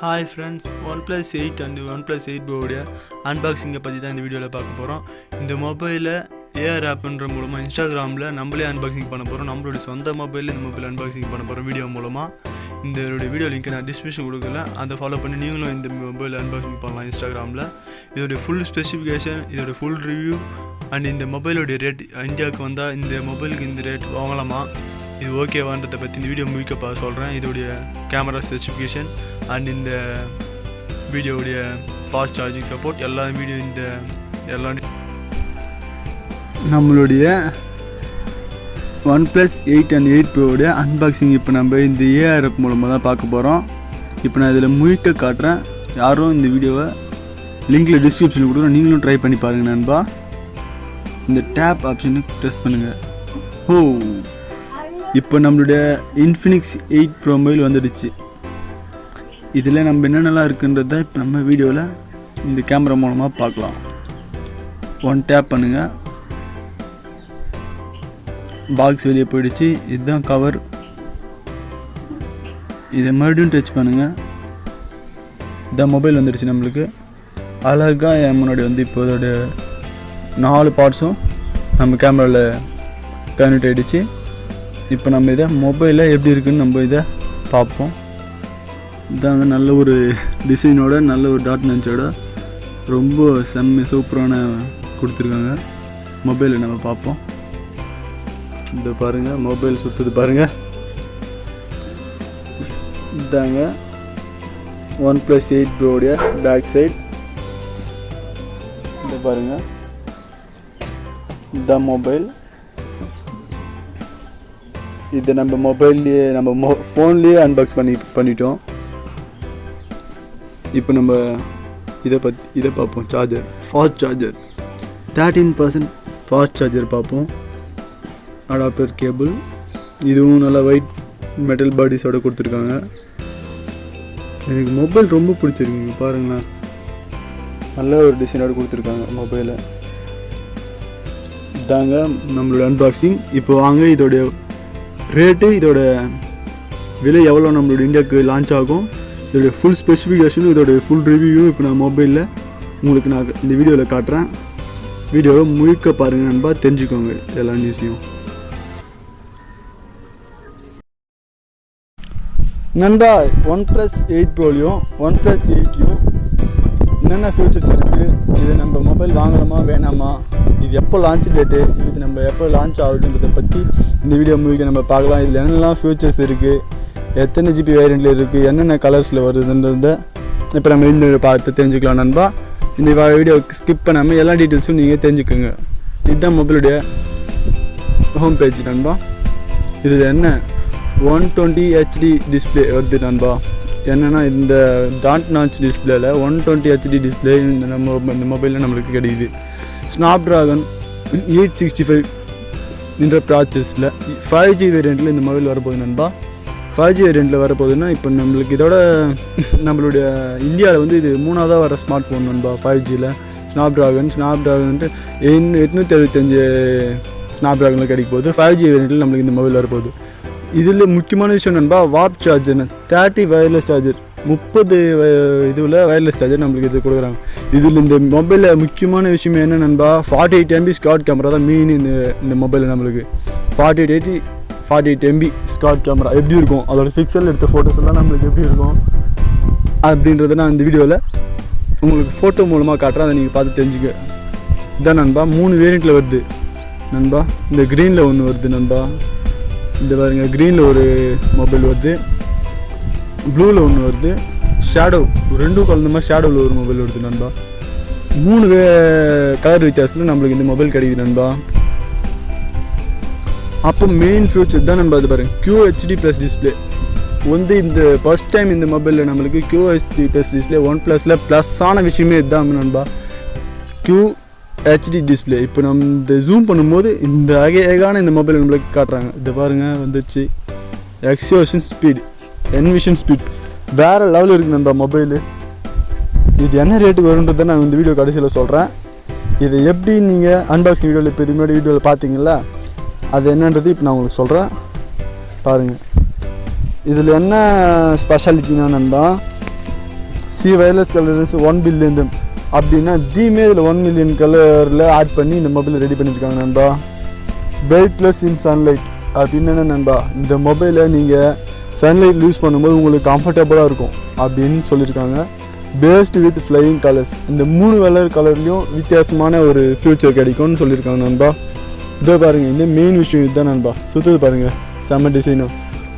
Hi friends, OnePlus 8 and OnePlus 8 Pro அன்பாக்சிங்கை பற்றி தான் இந்த வீடியோவில் பார்க்க போகிறோம். இந்த மொபைலை ஏஆர் ஆப்ன்ற மூலமாக இன்ஸ்டாகிராமில் நம்மளே அன்பாக்சிங் பண்ண போகிறோம். நம்மளுடைய சொந்த மொபைலில் இந்த மொபைல் அன்பாக்சிங் பண்ண போகிறோம் வீடியோ மூலமாக. இந்த வீடியோ லிங்க் நான் டிஸ்கிரிப்ஷன் கொடுக்கல, அதை ஃபாலோ பண்ணி நீங்களும் இந்த மொபைல் அன்பாக்சிங் பண்ணலாம் இன்ஸ்டாகிராமில். இதோடைய ஃபுல் ஸ்பெசிஃபிகேஷன், இதோடைய ஃபுல் ரிவ்யூ அண்ட் இந்த மொபைலோடைய ரேட், இந்தியாவுக்கு வந்தால் இந்த மொபைலுக்கு இந்த ரேட் வாங்கலாமா, இது ஓகேவான்றதை பற்றி இந்த வீடியோ முழுக்க சொல்கிறேன். இதோடைய கேமரா ஸ்பெசிஃபிகேஷன் அண்ட் இந்த வீடியோவுடைய ஃபாஸ்ட் சார்ஜிங் சப்போர்ட் எல்லா வீடியோ இந்த எல்லா நம்மளுடைய OnePlus 8 and 8 Pro அன்பாக்சிங் இப்போ நம்ம இந்த ஏஆர் ஆப் மூலமாக தான் பார்க்க போகிறோம். இப்போ நான் இதில் முழுக்க காட்டுறேன். யாரும் இந்த வீடியோவை லிங்க்கில் டிஸ்கிரிப்ஷனில் கொடுக்குறோம், நீங்களும் ட்ரை பண்ணி பாருங்கள் நண்பா. இந்த டேப் ஆப்ஷனை ப்ரெஸ் பண்ணுங்கள். இப்போ நம்மளுடைய இன்ஃபினிக்ஸ் 8 Pro மொபைல் வந்துடுச்சு. இதில் நம்ம என்னென்னலாம் இருக்குன்றத இப்போ நம்ம வீடியோவில் இந்த கேமரா மூலமாக பார்க்கலாம். ஒன் டேப் பண்ணுங்கள், பாக்ஸ் வெளியே போயிடுச்சு. இதுதான் கவர். இதை மறுபடியும் டச் பண்ணுங்கள். இதான் மொபைல் வந்துடுச்சு நம்மளுக்கு. அழகாக என் முன்னாடி வந்து இப்போ இதோட 4 பார்ட்ஸும் நம்ம கேமராவில் கனெக்ட் ஆகிடுச்சு. இப்போ நம்ம இதை மொபைலில் எப்படி இருக்குதுன்னு நம்ம இதை பார்ப்போம். இதாங்க நல்ல ஒரு டிசைனோட, நல்ல ஒரு டாட் நஞ்சோட ரொம்ப செம்ம சூப்பரான கொடுத்துருக்காங்க. மொபைலை நம்ம பார்ப்போம். இந்த பாருங்கள், மொபைல் சுற்றுது பாருங்கள். இதாங்க OnePlus 8 Pro பேக் சைட். இந்த பாருங்கள், இந்த மொபைல். இதை நம்ம மொபைல்லையே நம்ம ஃபோன்லேயே அன்பாக்ஸ் பண்ணிட்டோம். இப்போ நம்ம இதை பார்ப்போம். Charger, fast charger, 13% fast charger பார்ப்போம். அடாப்டர் கேபிள், இதுவும் நல்லா ஒயிட் மெட்டல் பாடிஸோடு கொடுத்துருக்காங்க. எனக்கு மொபைல் ரொம்ப பிடிச்சிருக்குங்க, பாருங்களேன். நல்ல ஒரு டிசைனோடு கொடுத்துருக்காங்க மொபைலை. இதாங்க நம்மளோட அன்பாக்சிங். இப்போ வாங்க இதோடைய ரேட்டு, இதோட விலை எவ்வளோ நம்மளோட இந்தியாவுக்கு லான்ச் ஆகும், இதோடைய ஃபுல் ஸ்பெசிஃபிகேஷனும் இதோடைய ஃபுல் ரிவ்யூவும் இப்போ நான் மொபைலில் உங்களுக்கு நான் இந்த வீடியோவில் காட்டுறேன். வீடியோவை முழுக்க பாருங்கள் நண்பா, தெரிஞ்சுக்கோங்க எல்லா நியூஸையும். நண்பா, OnePlus 8 Proலையும் OnePlus 8யும் என்னென்ன ஃபியூச்சர்ஸ் இருக்குது, இது நம்ம மொபைல் வாங்கலாமா வேணாமா, இது எப்போ லான்ச் டேட்டு, இது நம்ம எப்போ லான்ச் ஆகுதுன்றதை பற்றி இந்த வீடியோ முழுக்க நம்ம பார்க்கலாம். இதில் என்னெல்லாம் ஃபியூச்சர்ஸ் இருக்குது, எத்தனை ஜிபி வேரியண்ட்டில் இருக்குது, என்னென்ன கலர்ஸில் வருதுன்றதை இப்போ நம்ம இந்த பார்த்து தெரிஞ்சுக்கலாம் நண்பா. இந்த வீடியோ ஸ்கிப் பண்ணாமல் எல்லா டீட்டெயில்ஸும் நீங்கள் தெரிஞ்சுக்கோங்க. இதுதான் மொபைலுடைய ஹோம் பேஜ் நண்பா. இதில் என்ன 120 HD டிஸ்பிளே வருது நண்பா. என்னென்னா இந்த டாட் நாச் டிஸ்பிளேயில் 120 HD டிஸ்பிளே இந்த மொபைலில் நம்மளுக்கு கிடைக்குது. ஸ்னாப்ட்ராகன் 865 என்ற ப்ராசஸில் 5G வேரியண்ட்டில் இந்த மொபைல் வரப்போகுது நண்பா. 5G வேரியண்ட்டில் வரப்போகுதுன்னா இப்போ நம்மளுக்கு இதோட நம்மளுடைய இந்தியாவில் வந்து இது 3ஆவதாக வர ஸ்மார்ட் ஃபோன் நண்பா. 5Gயில் ஸ்னாப்ட்ராகன்ட்டு 875 ஸ்னாப்ட்ராகனில் கிடைக்க போகுது. 5G வேரியண்ட்டில் நம்மளுக்கு இந்த மொபைல் வரப்போகுது. இதில் முக்கியமான விஷயம் நண்பா, வாப் சார்ஜர் 30 வயர்லெஸ் சார்ஜர், 30 இதில் வயர்லெஸ் சார்ஜர் நம்மளுக்கு இது கொடுக்குறாங்க. இதில் இந்த மொபைலில் முக்கியமான விஷயம் என்ன நண்பா, 48 MB ஸ்காட் கேமரா தான் மெயின். இந்த மொபைலில் நம்மளுக்கு 48 MB ஸ்காட் கேமரா எப்படி இருக்கும், அதோட பிக்சல் எடுத்த ஃபோட்டோஸ் எல்லாம் நம்மளுக்கு எப்படி இருக்கும் அப்படின்றத நான் இந்த வீடியோவில் உங்களுக்கு ஃபோட்டோ மூலமாக காட்டுறேன். அதை நீங்கள் பார்த்து தெரிஞ்சுக்க. இதான் நண்பா 3 வேரியண்ட்டில் வருது நண்பா. இந்த க்ரீனில் ஒன்று வருது நண்பா. இந்த பாருங்க, க்ரீனில் ஒரு மொபைல் வருது, ப்ளூவில் ஒன்று வருது, ஷேடோ ரெண்டும் கலந்த மாதிரி ஷேடோவில் ஒரு மொபைல் வருது நண்பா. 3 கலர் வித்தியாசத்தில் நம்மளுக்கு இந்த மொபைல் கிடைக்குது நண்பா. அப்போ மெயின் ஃபியூச்சர் தான் நண்பா. இது பாருங்கள், QHD ப்ளஸ் டிஸ்பிளே வந்து இந்த ஃபஸ்ட் டைம் இந்த மொபைலில் நம்மளுக்கு QHD ப்ளஸ் டிஸ்பிளே OnePlusல ப்ளஸ்ஸான விஷயமே இதுதான் நண்பா, QHD டிஸ்பிளே. இப்போ நம்ம இந்த ஜூம் பண்ணும்போது இந்த அழகான இந்த மொபைல் நம்மளுக்கு காட்டுறாங்க. இதை பாருங்கள், வந்துச்சு எக்ஸ்பிரஷன் ஸ்பீடு, என்விஷன் ஸ்பீட் வேறு லெவலில் இருக்குது நண்பா மொபைலு. இது என்ன ரேட்டுக்கு வருன்றதை நான் இந்த வீடியோ கடைசியில் சொல்கிறேன். இதை எப்படி நீங்கள் அன்பாக்சிங் வீடியோவில் இப்போ இது முன்னாடி வீடியோவில் பார்த்தீங்களா, அது என்னன்றது இப்போ நான் உங்களுக்கு சொல்கிறேன் பாருங்கள். இதில் என்ன ஸ்பெஷாலிட்டினா நண்பா, சி வயர்லெஸ் கலர்ஸ் 1 பில்லியன் அப்படின்னா தீமே இதில் 1 மில்லியன் கலரில் ஆட் பண்ணி இந்த மொபைலை ரெடி பண்ணியிருக்காங்க நண்பா. வெயிட்லெஸ் இன் சன்லைட் அப்படின்னு என்ன நண்பா, இந்த மொபைலை நீங்கள் சன்லைட் யூஸ் பண்ணும்போது உங்களுக்கு கம்ஃபர்டபுளாக இருக்கும் அப்படின்னு சொல்லியிருக்காங்க. பேஸ்டு வித் ஃப்ளையிங் கலர்ஸ், இந்த 3 கலர்லேயும் வித்தியாசமான ஒரு ஃபியூச்சர் கிடைக்கும்னு சொல்லியிருக்காங்க நண்பா. இதோ பாருங்கள், இந்த மெயின் விஷயம் இதுதான் நண்பா. சுற்றுது பாருங்கள், செம்ம டிசைனும்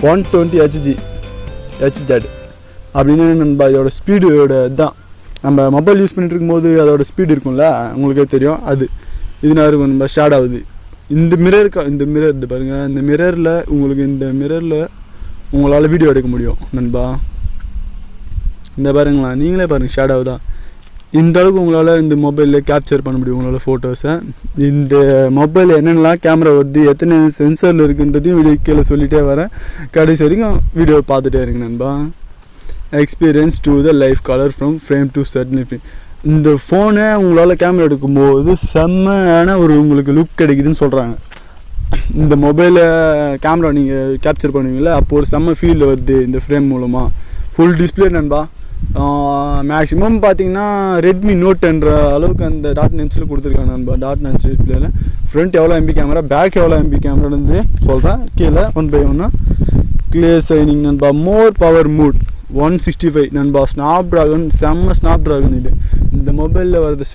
120 HZ அப்படின்னு நண்பா. இதோட ஸ்பீடோட தான் நம்ம மொபைல் யூஸ் பண்ணிட்டு இருக்கும்போது அதோட ஸ்பீடு இருக்கும்ல, உங்களுக்கே தெரியும். அது இதுனா இருக்கும் நண்பா, ஷேட் ஆகுது. இந்த மிரர் இது பாருங்கள், இந்த மிரரில் உங்களால் வீடியோ எடுக்க முடியும் நண்பா. இந்த பாருங்களா, நீங்களே பாருங்கள், ஷேட் ஆகுதா. இந்த அளவுக்கு உங்களால் இந்த மொபைலில் கேப்சர் பண்ண முடியும் உங்களால் ஃபோட்டோஸை. இந்த மொபைல் என்னென்னலாம் கேமரா வருது, எத்தனை சென்சரில் இருக்குன்றதையும் வீடியோ கீழே சொல்லிகிட்டே வரேன். கடைசி வரைக்கும் வீடியோ பார்த்துட்டே இருங்க நண்பா. Experience to the life colour from frame to certificate. இந்த ஃபோனை உங்களால் கேமரா எடுக்கும்போது செம்மையான ஒரு உங்களுக்கு லுக் கிடைக்குதுன்னு சொல்கிறாங்க. இந்த மொபைலை கேமரா நீங்கள் கேப்சர் பண்ணுவீங்களா, அப்போ ஒரு செம்ம ஃபீல் வருது இந்த ஃப்ரேம் மூலமாக. ஃபுல் டிஸ்பிளே நண்பா. மேக்ஸிமம் பார்த்தீங்கன்னா ரெட்மி நோட் என்ற அளவுக்கு அந்த டாட் நென்ஸில் கொடுத்துருக்காங்க நண்பா. டாட் நென்ஸ் டிஸ்பிளேல ஃப்ரண்ட் எவ்வளோ எம்பி கேமரா, பேக் எவ்வளோ எம்பி கேமரான்னு சொல்கிறேன் கீழே 1/1 கிளியர் சைனிங் நண்பா. மோர் பவர் மூட் 165 நண்பா. ஸ்னாப்ட்ராகன், செம்ம ஸ்னாப்ட்ராகன் இது. இந்த மொபைலில் வரது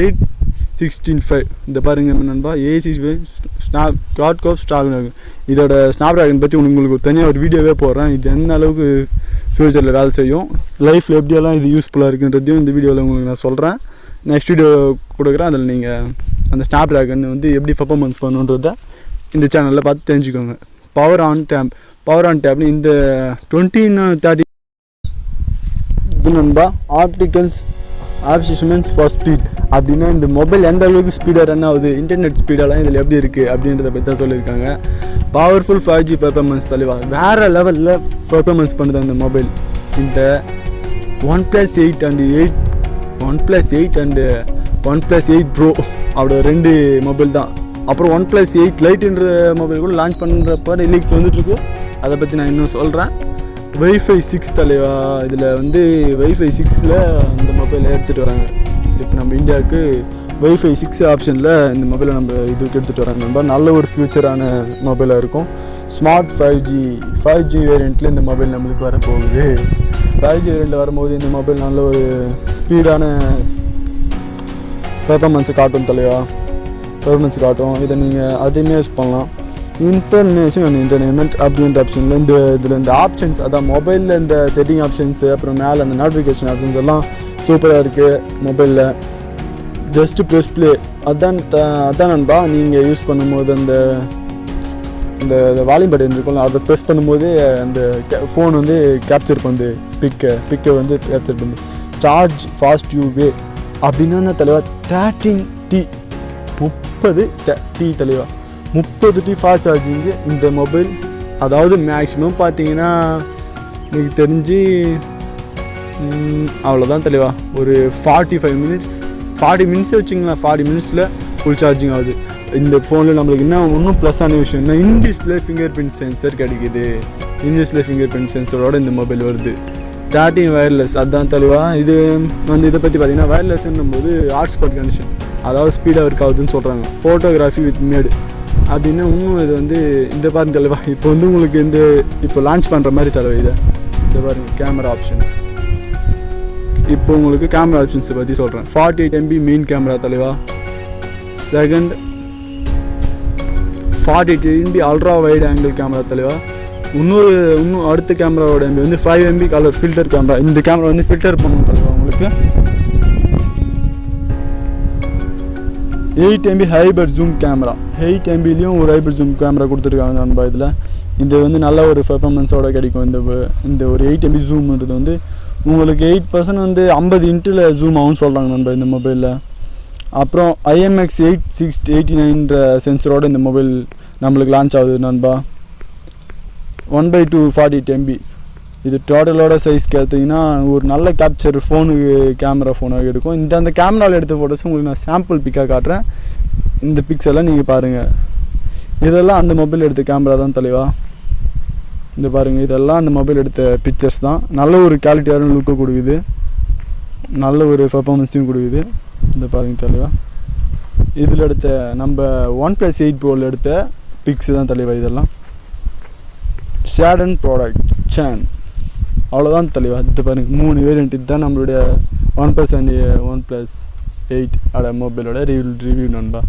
8/16/5. இந்த பாருங்கள் நண்பா, 865 குவாட்-கோர் ஸ்னாப்ட்ராகன். இதோட ஸ்னாப்ட்ராகன் பற்றி உங்களுக்கு தனியாக ஒரு வீடியோவே போடுறேன். இது எந்த அளவுக்கு ஃப்யூச்சரில் வேலை செய்யும், லைஃப்பில் எப்படியெல்லாம் இது யூஸ்ஃபுல்லாக இருக்குன்றதையும் இந்த வீடியோவில் உங்களுக்கு நான் சொல்கிறேன். நெக்ஸ்ட் வீடியோ கொடுக்குறேன். அதில் நீங்கள் அந்த ஸ்னாப்ட்ராகன் வந்து எப்படி பர்ஃபார்மன்ஸ் பண்ணுன்றதை இந்த சேனலில் பார்த்து தெரிஞ்சுக்கோங்க. பவர் ஆன் டேப்னு இந்த 2030 இது நண்பா. ஆப்டிகல்ஸ் ஆப்ஷன்ஸ் ஃபார் ஸ்பீட் அப்படின்னா இந்த மொபைல் எந்த அளவுக்கு ஸ்பீடாக ரன் ஆகுது, இன்டர்நெட் ஸ்பீடெல்லாம் இதில் எப்படி இருக்குது அப்படின்றத பற்றி தான் சொல்லியிருக்காங்க. பவர்ஃபுல் 5G பெர்ஃபார்மன்ஸ் தெளிவா வேறு லெவலில் பெர்ஃபார்மன்ஸ் பண்ணுது அந்த மொபைல். இந்த OnePlus 8 அண்ட் OnePlus 8 Pro அவரோட 2 மொபைல் தான். அப்புறம் OnePlus 8 Liteன்ற மொபைல் கூட லான்ச் பண்ணுறப்ப லீக்ஸ் வந்துட்டுருக்கு. அதை பற்றி நான் இன்னும் சொல்கிறேன். Wi-Fi 6 தலைவா. இதில் வந்து Wi-Fi 6ல் இந்த மொபைலை எடுத்துகிட்டு வராங்க. இப்போ நம்ம இந்தியாவுக்கு Wi-Fi 6 ஆப்ஷனில் இந்த மொபைலை நம்ம இதுக்கு எடுத்துகிட்டு வராங்க நண்பா. நல்ல ஒரு ஃபியூச்சரான மொபைலாக இருக்கும். ஸ்மார்ட் 5G வேரியண்ட்டில் இந்த மொபைல் நம்மளுக்கு வரப்போகுது. 5G வேரியண்ட்டில் வரும்போது இந்த மொபைல் நல்ல ஒரு ஸ்பீடான பெர்ஃபார்மன்ஸை காட்டும் தலைவா. இதை நீங்கள் அதையுமே யூஸ் பண்ணலாம். இன்ஃபர்மேஷன் அண்ட் என்டர்டைன்மெண்ட் அப்படின்ற ஆப்ஷனில் இந்த ஆப்ஷன்ஸ், அதான் மொபைலில் இந்த செட்டிங் ஆப்ஷன்ஸு, அப்புறம் மேலே அந்த நோட்டிஃபிகேஷன் ஆப்ஷன்ஸ் எல்லாம் சூப்பராக இருக்குது மொபைலில். ஜஸ்ட் ப்ரெஸ் ப்ளே அதான் நண்பா. நீங்கள் யூஸ் பண்ணும்போது அந்த வால்யூம் பட்டன் இருக்கும்ல, அதை ப்ரெஸ் பண்ணும்போது அந்த ஃபோன் வந்து கேப்சர் பண்ணுது, பிக்கை வந்து கேப்சர் பண்ணுது. சார்ஜ் ஃபாஸ்ட் யூவே அப்படின்னா தலைவா 30T தலைவா 30T ஃபாஸ்ட் சார்ஜிங்கு இந்த மொபைல். அதாவது மேக்ஸிமம் பார்த்தீங்கன்னா எனக்கு தெரிஞ்சு அவ்வளோதான் தலைவா. ஒரு 40 மினிட்ஸ் வச்சுங்களேன். 40 மினிட்ஸில் ஃபுல் சார்ஜிங் ஆகுது. இந்த ஃபோனில் நம்மளுக்கு இன்னும் ப்ளஸ்ஸான விஷயம்னா இன்டிஸ்பிளே ஃபிங்கர் பிரிண்ட் சென்சர் கிடைக்குது. இன்டிஸ்பிளே ஃபிங்கர் பிரிண்ட் சென்சரோட இந்த மொபைல் வருது. 30 வயர்லெஸ் அதான் தலைவா. இது வந்து இதை பற்றி பார்த்தீங்கன்னா வயர்லெஸ்ன்னும் போது ஹாட்ஸ்பாட் கனெக்ஷன், அதாவது ஸ்பீடாக ஒர்க் ஆகுதுன்னு சொல்கிறாங்க. ஃபோட்டோகிராஃபி வித் மேடு அப்படின்னா இன்னும் இது வந்து இந்த பாருங்க தலைவா. இப்போ வந்து உங்களுக்கு இப்போ லான்ச் பண்ணுற மாதிரி தலைவா. இதை பாருங்கள், கேமரா ஆப்ஷன்ஸ். இப்போ உங்களுக்கு கேமரா ஆப்ஷன்ஸை பற்றி சொல்கிறேன். 48 MB மெயின் கேமரா தலைவா. Second 48 MB ultra wide angle camera தலைவா. இன்னும் அடுத்த கேமராவோட MB வந்து 5 MB கலர் ஃபில்டர் கேமரா. இந்த கேமரா வந்து ஃபில்டர் பண்ணணும் தலைவா உங்களுக்கு. 8 MB ஹைபர் ஜூம் கேமரா. 8 MBலையும் ஒரு ஹைபர் ஜூம் கேமரா கொடுத்துருக்காங்க நண்பா. இதில் இது வந்து நல்ல ஒரு பெர்ஃபார்மன்ஸோடு கிடைக்கும். இந்த ஒரு 8 MB ஜூம்ன்றது வந்து உங்களுக்கு 8% வந்து 50 இன்ட்டில் ஜூம் ஆகும்னு சொல்கிறாங்க நண்பா இந்த மொபைலில். அப்புறம் IMX 8689 சென்சரோட இந்த மொபைல் நம்மளுக்கு லான்ச் ஆகுது நண்பா. 1/2 48 MB. இது டோட்டலோட சைஸ்க்கு எடுத்திங்கன்னா ஒரு நல்ல கேப்சர் ஃபோனாக எடுக்கும். அந்த கேமராவில் எடுத்த ஃபோட்டோஸ் உங்களுக்கு நான் சாம்பிள் பிக்காக காட்டுறேன். இந்த பிக்ஸ் எல்லாம் நீங்கள் பாருங்கள். இதெல்லாம் அந்த மொபைல் எடுத்த கேமரா தான் தலைவா. இந்த பாருங்கள், இதெல்லாம் அந்த மொபைல் எடுத்த பிக்சர்ஸ் தான். நல்ல ஒரு குவாலிட்டியான லுக்கை கொடுக்குது, நல்ல ஒரு பெர்ஃபார்மன்ஸையும் கொடுக்குது. இந்த பாருங்கள் தலைவா, இதில் எடுத்த நம்ம OnePlus 8 Proவில் எடுத்த பிக்ஸ் தான் தலைவா. இதெல்லாம் ஷேடன் ப்ராடக்ட் சேன், அவ்வளோதான் தலைவா. இது பாருங்கள் 3 வேரியண்ட். இதுதான் நம்மளுடைய OnePlus அண்ட் OnePlus 8 மொபைலோட ரிவ்யூ நண்பா.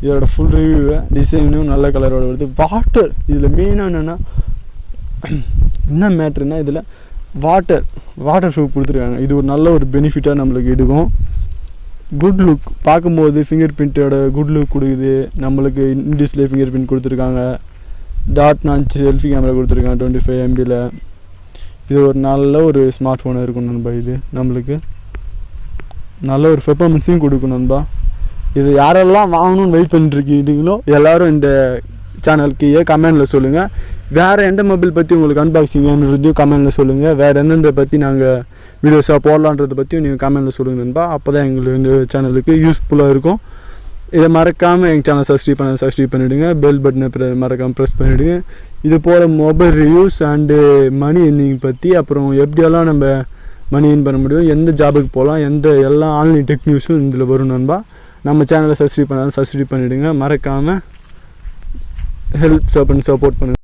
இதோட ஃபுல் ரிவ்யூவை டிசைனும் நல்ல கலரோட வருது. வாட்டர் இதில் மெயினாக என்னென்னா என்ன மேட்ருன்னா, இதில் வாட்டர் ப்ரூஃப் கொடுத்துருக்காங்க. இது ஒரு நல்ல ஒரு பெனிஃபிட்டாக நம்மளுக்கு எடுக்கும். குட் லுக் பார்க்கும்போது ஃபிங்கர் பிரிண்ட்டோட குட் லுக் கொடுக்குது. நம்மளுக்கு இன்டிஸ்பிளே ஃபிங்கர் பிரிண்ட் கொடுத்துருக்காங்க. டாட் நாச் செல்ஃபி கேமரா கொடுத்துருக்காங்க 25 MBயில். இது ஒரு நல்ல ஒரு ஸ்மார்ட் ஃபோனாக இருக்கும் நண்பா. இது நம்மளுக்கு நல்ல ஒரு பெர்ஃபார்மன்ஸையும் கொடுக்கும் நண்பா. இது யாரெல்லாம் வாங்கணும்னு வெயிட் பண்ணிட்டுருக்கீங்களோ எல்லோரும் இந்த சேனலுக்கு கமெண்டில் சொல்லுங்கள். வேறு எந்த மொபைல் பற்றி உங்களுக்கு அன்பாக்சிங் வேணுன்றதையும் கமெண்டில் சொல்லுங்கள். வேறு எந்தெந்த பற்றி நாங்கள் வீடியோஸாக போடலான்றதை பற்றியும் நீங்கள் கமெண்டில் சொல்லுங்கள் நண்பா. அப்போ தான் எங்களுக்கு இந்த சேனலுக்கு யூஸ்ஃபுல்லாக இருக்கும். இதை மறக்காமல் எங்கள் சேனல் சப்ஸ்கிரைப் பண்ணிவிடுங்க. பெல் பட்டனை மறக்காமல் ப்ரெஸ் பண்ணிவிடுங்க. இது போல் mobile reviews and money earning பற்றி, அப்புறம் எப்படியெல்லாம் நம்ம மணி ஏர்ன் பண்ண முடியும், எந்த ஜாபுக்கு போகலாம், எல்லா ஆன்லைன் டெக் நியூஸும் இதில் வரும் நண்பா. நம்ம சேனலை சப்ஸ்கிரைப் பண்ணிவிடுங்க. மறக்காமல் சப்போர்ட் பண்ணுங்கள்.